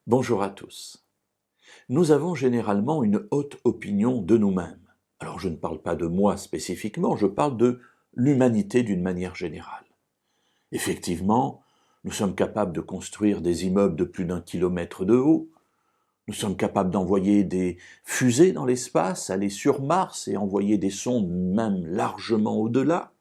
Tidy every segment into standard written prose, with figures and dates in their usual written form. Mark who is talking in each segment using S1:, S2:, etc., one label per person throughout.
S1: Bonjour à tous. Nous avons généralement une haute opinion de nous-mêmes. Alors je ne parle pas de moi spécifiquement, je parle de l'humanité d'une manière générale. Effectivement, nous sommes capables de construire des immeubles de plus d'1 kilomètre de haut, nous sommes capables d'envoyer des fusées dans l'espace, aller sur Mars et envoyer des sondes même largement au-delà.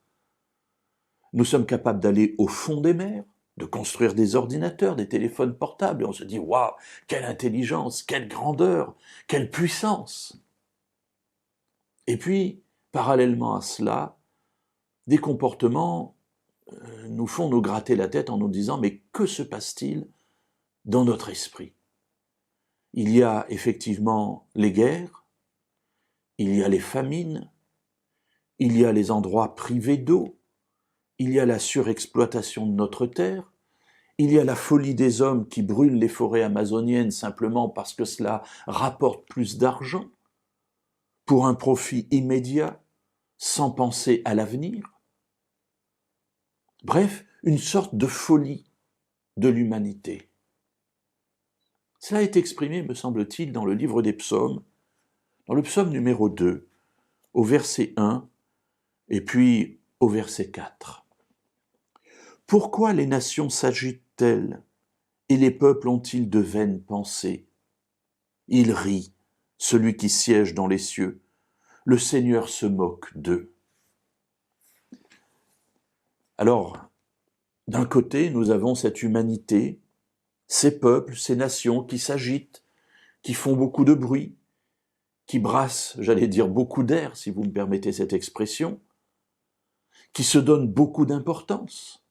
S1: Nous sommes capables d'aller au fond des mers, de construire des ordinateurs, des téléphones portables, et on se dit « Waouh, quelle intelligence, quelle grandeur, quelle puissance !» Et puis, parallèlement à cela, des comportements nous font nous gratter la tête en nous disant « Mais que se passe-t-il dans notre esprit ?» Il y a effectivement les guerres, il y a les famines, il y a les endroits privés d'eau, il y a la surexploitation de notre terre, il y a la folie des hommes qui brûlent les forêts amazoniennes simplement parce que cela rapporte plus d'argent, pour un profit immédiat, sans penser à l'avenir. Bref, une sorte de folie de l'humanité. Cela est exprimé, me semble-t-il, dans le livre des psaumes, dans le psaume numéro 2, au verset 1, et puis au verset 4. Pourquoi les nations s'agitent-elles et les peuples ont-ils de vaines pensées? Il rit, celui qui siège dans les cieux. Le Seigneur se moque d'eux. Alors, d'un côté, nous avons cette humanité, ces peuples, ces nations qui s'agitent, qui font beaucoup de bruit, qui brassent, j'allais dire, beaucoup d'air, si vous me permettez cette expression, qui se donnent beaucoup d'importance.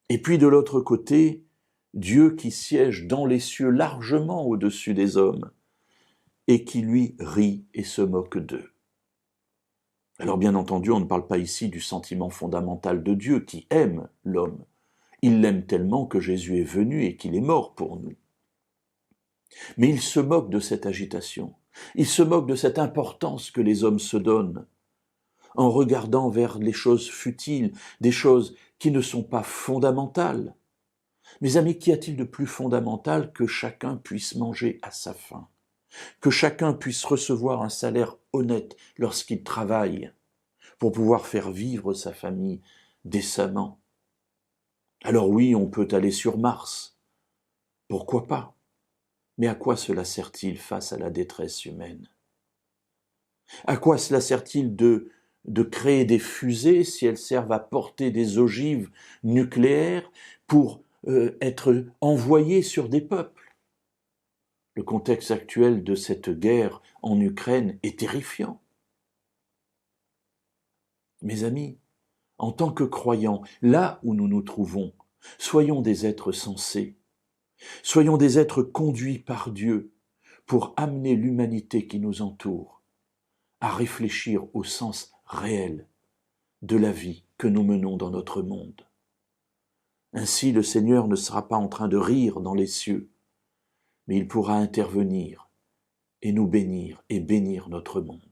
S1: Et puis de l'autre côté, Dieu qui siège dans les cieux largement au-dessus des hommes et qui lui rit et se moque d'eux. Alors bien entendu, on ne parle pas ici du sentiment fondamental de Dieu qui aime l'homme. Il l'aime tellement que Jésus est venu et qu'il est mort pour nous. Mais il se moque de cette agitation, il se moque de cette importance que les hommes se donnent, en regardant vers les choses futiles, des choses qui ne sont pas fondamentales. Mes amis, qu'y a-t-il de plus fondamental que chacun puisse manger à sa faim, que chacun puisse recevoir un salaire honnête lorsqu'il travaille, pour pouvoir faire vivre sa famille décemment? Alors oui, on peut aller sur Mars, pourquoi pas? Mais à quoi cela sert-il face à la détresse humaine? À quoi cela sert-il de créer des fusées si elles servent à porter des ogives nucléaires pour être envoyées sur des peuples? Le contexte actuel de cette guerre en Ukraine est terrifiant. Mes amis, en tant que croyants, là où nous nous trouvons, soyons des êtres sensés, soyons des êtres conduits par Dieu pour amener l'humanité qui nous entoure à réfléchir au sens réel de la vie que nous menons dans notre monde. Ainsi, le Seigneur ne sera pas en train de rire dans les cieux, mais il pourra intervenir et nous bénir et bénir notre monde.